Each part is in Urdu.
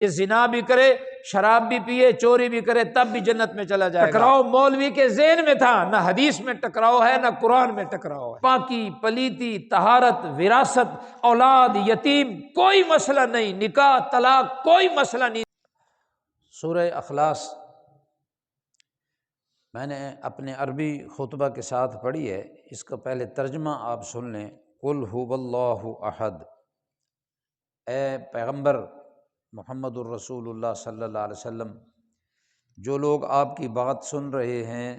یہ زنا بھی کرے، شراب بھی پیے، چوری بھی کرے، تب بھی جنت میں چلا جائے گا۔ ٹکراؤ مولوی کے ذہن میں تھا، نہ حدیث میں ٹکراؤ ہے، نہ قرآن میں ٹکراؤ ہے۔ پاکی، پلیتی، طہارت، وراثت، اولاد، یتیم، کوئی مسئلہ نہیں، نکاح، طلاق، کوئی مسئلہ نہیں۔ سورہ اخلاص میں نے اپنے عربی خطبہ کے ساتھ پڑھی ہے، اس کا پہلے ترجمہ آپ سن لیں۔ قل ھو اللہ احد، اے پیغمبر محمد الرسول اللہ صلی اللہ علیہ وسلم، جو لوگ آپ کی بات سن رہے ہیں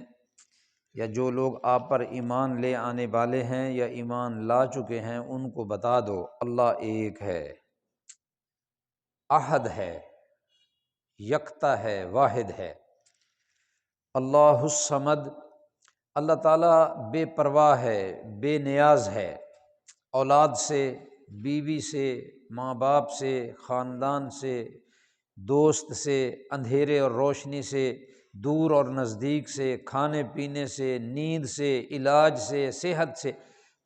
یا جو لوگ آپ پر ایمان لے آنے والے ہیں یا ایمان لا چکے ہیں، ان کو بتا دو اللہ ایک ہے، احد ہے، یکتا ہے، واحد ہے۔ اللہ الصمد، اللہ تعالیٰ بے پرواہ ہے، بے نیاز ہے، اولاد سے، بیوی سے، ماں باپ سے، خاندان سے، دوست سے، اندھیرے اور روشنی سے، دور اور نزدیک سے، کھانے پینے سے، نیند سے، علاج سے، صحت سے،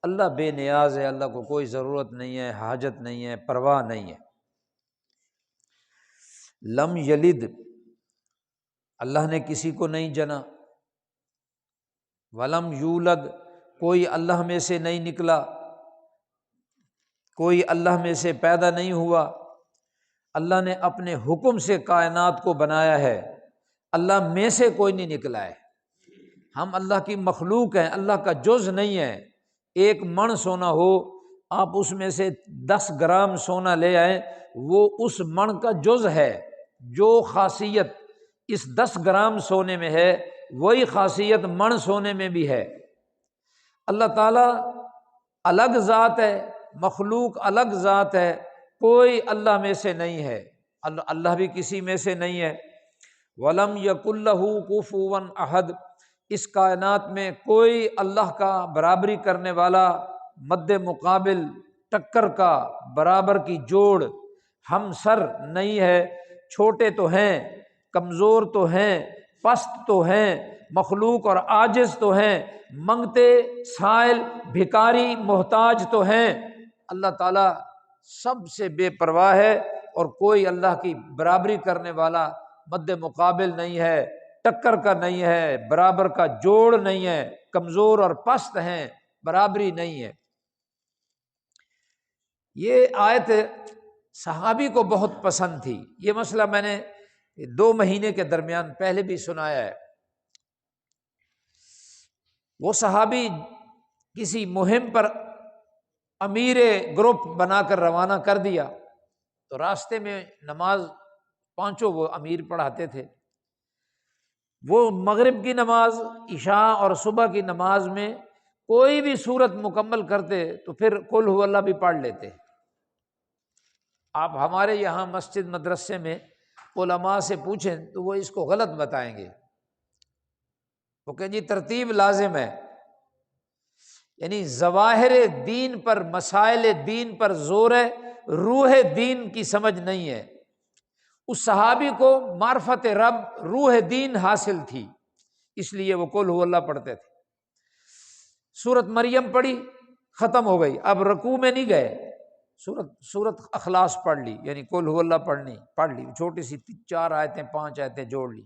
اللہ بے نیاز ہے، اللہ کو کوئی ضرورت نہیں ہے، حاجت نہیں ہے، پرواہ نہیں ہے۔ لم یلد، اللہ نے کسی کو نہیں جنا، ولم یولد، کوئی اللہ میں سے نہیں نکلا، کوئی اللہ میں سے پیدا نہیں ہوا۔ اللہ نے اپنے حکم سے کائنات کو بنایا ہے، اللہ میں سے کوئی نہیں نکلا ہے۔ ہم اللہ کی مخلوق ہیں، اللہ کا جز نہیں ہے۔ ایک من سونا ہو، آپ اس میں سے 10 گرام سونا لے آئیں، وہ اس من کا جز ہے۔ جو خاصیت اس 10 گرام سونے میں ہے، وہی خاصیت من سونے میں بھی ہے۔ اللہ تعالیٰ الگ ذات ہے، مخلوق الگ ذات ہے، کوئی اللہ میں سے نہیں ہے، اللہ بھی کسی میں سے نہیں ہے۔ وَلَمْ يَكُنْ لَهُ كُفُوًا أَحَدٌ، اس کائنات میں کوئی اللہ کا برابری کرنے والا، مد مقابل، ٹکر کا، برابر کی جوڑ، ہم سر نہیں ہے۔ چھوٹے تو ہیں، کمزور تو ہیں، پست تو ہیں، مخلوق اور عاجز تو ہیں، منگتے، سائل، بھکاری، محتاج تو ہیں۔ اللہ تعالیٰ سب سے بے پرواہ ہے، اور کوئی اللہ کی برابری کرنے والا مد مقابل نہیں ہے، ٹکر کا نہیں ہے، برابر کا جوڑ نہیں ہے، کمزور اور پست ہیں، برابری نہیں ہے۔ یہ آیت صحابی کو بہت پسند تھی۔ یہ مسئلہ میں نے 2 مہینے کے درمیان پہلے بھی سنایا ہے۔ وہ صحابی کسی مہم پر امیر گروپ بنا کر روانہ کر دیا، تو راستے میں نماز 5 وہ امیر پڑھاتے تھے، وہ مغرب کی نماز، عشاء اور صبح کی نماز میں کوئی بھی سورت مکمل کرتے تو پھر قل ھو اللہ بھی پڑھ لیتے۔ آپ ہمارے یہاں مسجد مدرسے میں علماء سے پوچھیں تو وہ اس کو غلط بتائیں گے، وہ کہیں جی ترتیب لازم ہے، یعنی ظواہر دین پر، مسائل دین پر زور ہے، روح دین کی سمجھ نہیں ہے۔ اس صحابی کو معرفت رب، روح دین حاصل تھی، اس لیے وہ قل ھو اللہ پڑھتے تھے۔ سورت مریم پڑھی، ختم ہو گئی، اب رکوع میں نہیں گئے، سورت اخلاص پڑھ لی، یعنی قل ھو اللہ پڑھ لی، چھوٹی سی 4 آیتیں 5 آیتیں جوڑ لی۔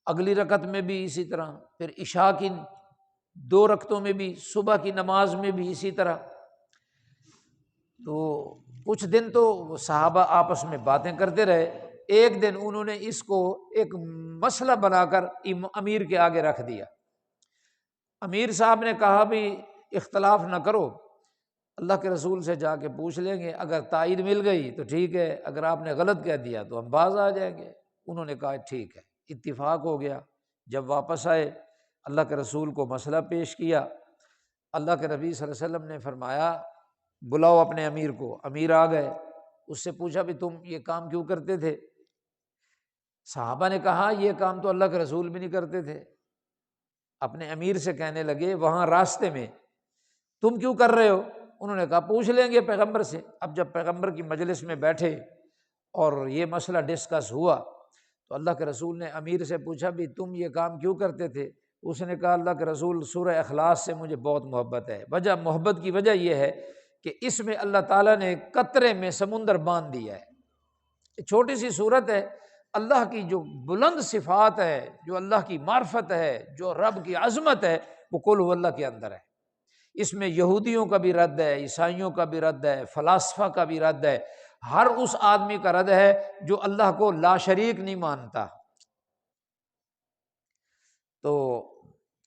اگلی رکعت میں بھی اسی طرح، پھر عشاء کی 2 رکعتوں میں بھی، صبح کی نماز میں بھی اسی طرح۔ تو کچھ دن تو صحابہ آپس میں باتیں کرتے رہے، ایک دن انہوں نے اس کو ایک مسئلہ بنا کر امیر کے آگے رکھ دیا۔ امیر صاحب نے کہا بھی اختلاف نہ کرو، اللہ کے رسول سے جا کے پوچھ لیں گے، اگر تائید مل گئی تو ٹھیک ہے، اگر آپ نے غلط کہہ دیا تو ہم باز آ جائیں گے۔ انہوں نے کہا ٹھیک ہے، اتفاق ہو گیا۔ جب واپس آئے، اللہ کے رسول کو مسئلہ پیش کیا، اللہ کے نبی صلی اللہ علیہ وسلم نے فرمایا بلاؤ اپنے امیر کو۔ امیر آ گئے، اس سے پوچھا بھی تم یہ کام کیوں کرتے تھے؟ صحابہ نے کہا یہ کام تو اللہ کے رسول بھی نہیں کرتے تھے۔ اپنے امیر سے کہنے لگے وہاں راستے میں، تم کیوں کر رہے ہو؟ انہوں نے کہا پوچھ لیں گے پیغمبر سے۔ اب جب پیغمبر کی مجلس میں بیٹھے اور یہ مسئلہ ڈسکس ہوا تو اللہ کے رسول نے امیر سے پوچھا بھی تم یہ کام کیوں کرتے تھے؟ اس نے کہا اللہ کے رسول سورہ اخلاص سے مجھے بہت محبت ہے۔ محبت کی وجہ یہ ہے کہ اس میں اللہ تعالیٰ نے قطرے میں سمندر باندھ دیا ہے۔ چھوٹی سی صورت ہے، اللہ کی جو بلند صفات ہے، جو اللہ کی معرفت ہے، جو رب کی عظمت ہے، وہ قل هو اللہ کے اندر ہے۔ اس میں یہودیوں کا بھی رد ہے، عیسائیوں کا بھی رد ہے، فلاسفہ کا بھی رد ہے، ہر اس آدمی کا رد ہے جو اللہ کو لا شریک نہیں مانتا۔ تو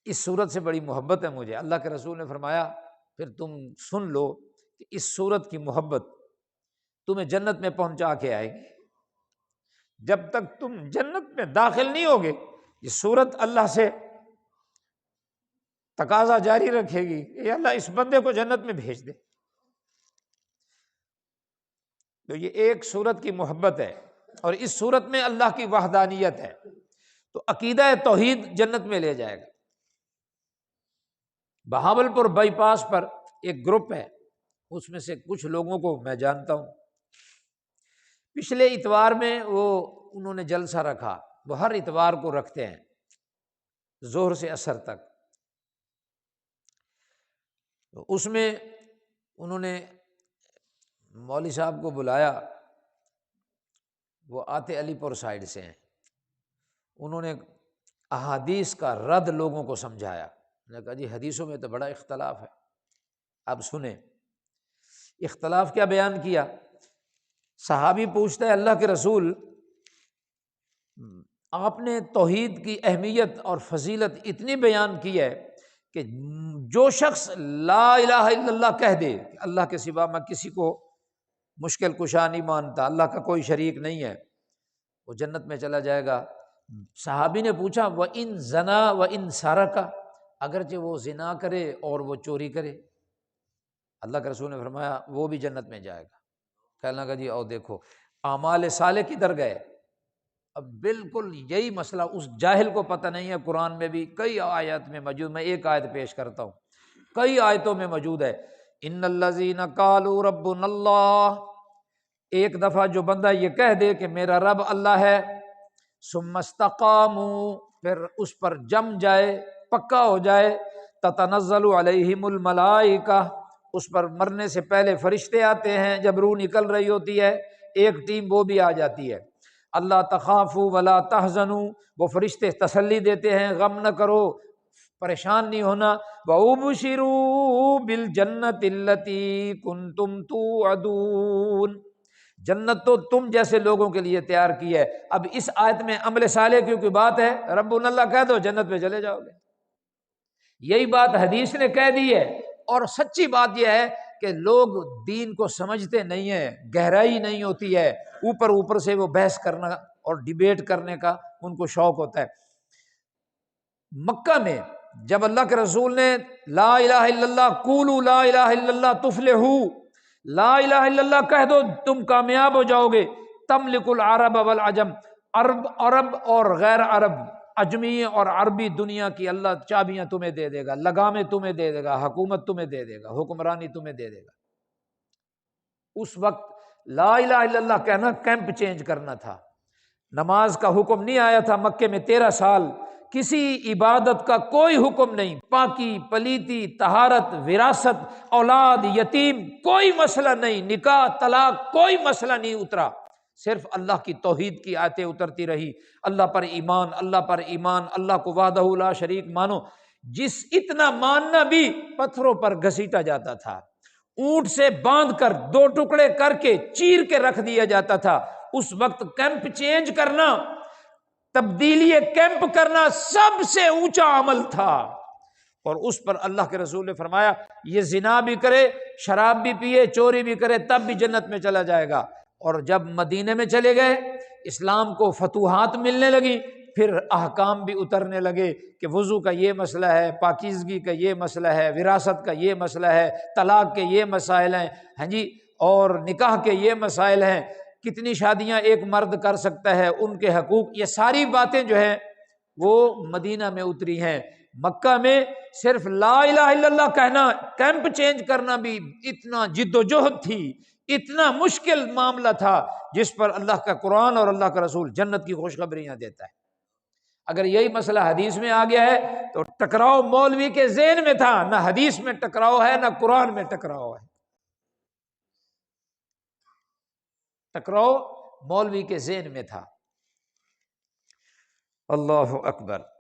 اس صورت سے بڑی محبت ہے مجھے۔ اللہ کے رسول نے فرمایا پھر تم سن لو کہ اس صورت کی محبت تمہیں جنت میں پہنچا کے آئے گی۔ جب تک تم جنت میں داخل نہیں ہوگے، یہ صورت اللہ سے تقاضا جاری رکھے گی کہ اللہ اس بندے کو جنت میں بھیج دے۔ تو یہ ایک صورت کی محبت ہے، اور اس صورت میں اللہ کی وحدانیت ہے۔ تو عقیدہ توحید جنت میں لے جائے گا۔ بہاولپور بائی پاس پر ایک گروپ ہے، اس میں سے کچھ لوگوں کو میں جانتا ہوں۔ پچھلے اتوار میں انہوں نے جلسہ رکھا، وہ ہر اتوار کو رکھتے ہیں ظہر سے عصر تک۔ تو اس میں انہوں نے مولوی صاحب کو بلایا، وہ آتے علی پور سائڈ سے ہیں۔ انہوں نے احادیث کا رد لوگوں کو سمجھایا۔ میں نے کہا جی حدیثوں میں تو بڑا اختلاف ہے، اب سنیں۔ اختلاف کیا بیان کیا؟ صحابی پوچھتا ہے اللہ کے رسول، آپ نے توحید کی اہمیت اور فضیلت اتنی بیان کی ہے کہ جو شخص لا الہ الا اللہ کہہ دے کہ اللہ کے سوا میں کسی کو مشکل کشا نہیں مانتا، اللہ کا کوئی شریک نہیں ہے، وہ جنت میں چلا جائے گا۔ صحابی نے پوچھا وَإِن زَنَا وَإِن سَرَقَ، اگرچہ وہ زنا کرے اور وہ چوری کرے، اللہ کے رسول نے فرمایا وہ بھی جنت میں جائے گا۔ کہنے لگا جی او دیکھو اعمال صالح کدھر گئے؟ اب بالکل یہی مسئلہ اس جاہل کو پتہ نہیں ہے۔ قرآن میں بھی کئی آیات میں موجود، میں ایک آیت پیش کرتا ہوں، کئی آیتوں میں موجود ہے، ان الذین قالوا ربنا اللہ، ایک دفعہ جو بندہ یہ کہہ دے کہ میرا رب اللہ ہے، ثم استقاموا، پھر اس پر جم جائے، پکا ہو جائے، تتنزل علیہم الملائکہ، اس پر مرنے سے پہلے فرشتے آتے ہیں، جب روح نکل رہی ہوتی ہے ایک ٹیم وہ بھی آ جاتی ہے، اللہ تخافوا ولا تحزنوا، وہ فرشتے تسلی دیتے ہیں غم نہ کرو، پریشان نہیں ہونا، وَأُبْشِرُوا بِالْجَنَّةِ الَّتِي كُنْتُمْ تُوعَدُونَ، جنت تو تم جیسے لوگوں کے لیے تیار کی ہے۔ اب اس آیت میں عمل صالح کی کوئی بات ہے؟ ربنا اللہ کہہ دو جنت میں چلے جاؤ گے۔ یہی بات حدیث نے کہہ دی ہے، اور سچی بات یہ ہے کہ لوگ دین کو سمجھتے نہیں ہیں، گہرائی نہیں ہوتی ہے، اوپر اوپر سے وہ بحث کرنا اور ڈیبیٹ کرنے کا ان کو شوق ہوتا ہے۔ مکہ میں جب اللہ کے رسول نے لا الہ الا اللہ قولوا لا الہ الا اللہ تفلحوا، لا الہ الا اللہ کہہ دو تم کامیاب ہو جاؤ گے، تملک العرب والعجم، عرب اور غیر عرب، اجمی اور عربی دنیا کی اللہ چابیاں تمہیں دے دے گا، لگامیں تمہیں دے دے گا، حکومت تمہیں دے دے گا، حکمرانی تمہیں دے دے گا۔ اس وقت لا الہ الا اللہ کہنا کیمپ چینج کرنا تھا، نماز کا حکم نہیں آیا تھا مکے میں 13 سال، کسی عبادت کا کوئی حکم نہیں، پاکی پلیتی طہارت وراثت اولاد یتیم کوئی مسئلہ نہیں، نکاح طلاق کوئی مسئلہ نہیں اترا، صرف اللہ کی توحید کی آیتیں اترتی رہی، اللہ پر ایمان، اللہ پر ایمان، اللہ کو وحدہ لا شریک مانو، جس اتنا ماننا بھی پتھروں پر گھسیٹا جاتا تھا، اونٹ سے باندھ کر 2 ٹکڑے کر کے چیر کے رکھ دیا جاتا تھا۔ اس وقت کیمپ چینج کرنا، تبدیلی کیمپ کرنا سب سے اونچا عمل تھا، اور اس پر اللہ کے رسول نے فرمایا یہ زنا بھی کرے، شراب بھی پیے، چوری بھی کرے، تب بھی جنت میں چلا جائے گا۔ اور جب مدینے میں چلے گئے، اسلام کو فتوحات ملنے لگی، پھر احکام بھی اترنے لگے کہ وضو کا یہ مسئلہ ہے، پاکیزگی کا یہ مسئلہ ہے، وراثت کا یہ مسئلہ ہے، طلاق کے یہ مسائل ہیں، ہاں جی، اور نکاح کے یہ مسائل ہیں، کتنی شادیاں ایک مرد کر سکتا ہے، ان کے حقوق، یہ ساری باتیں جو ہیں وہ مدینہ میں اتری ہیں۔ مکہ میں صرف لا الہ الا اللہ کہنا، کیمپ چینج کرنا بھی اتنا جد و جہد تھی، اتنا مشکل معاملہ تھا، جس پر اللہ کا قرآن اور اللہ کا رسول جنت کی خوشخبریاں دیتا ہے۔ اگر یہی مسئلہ حدیث میں آ گیا ہے تو ٹکراؤ مولوی کے ذہن میں تھا، نہ حدیث میں ٹکراؤ ہے، نہ قرآن میں ٹکراؤ ہے۔ ٹکراؤ مولوی کے ذہن میں تھا۔ اللہ اکبر۔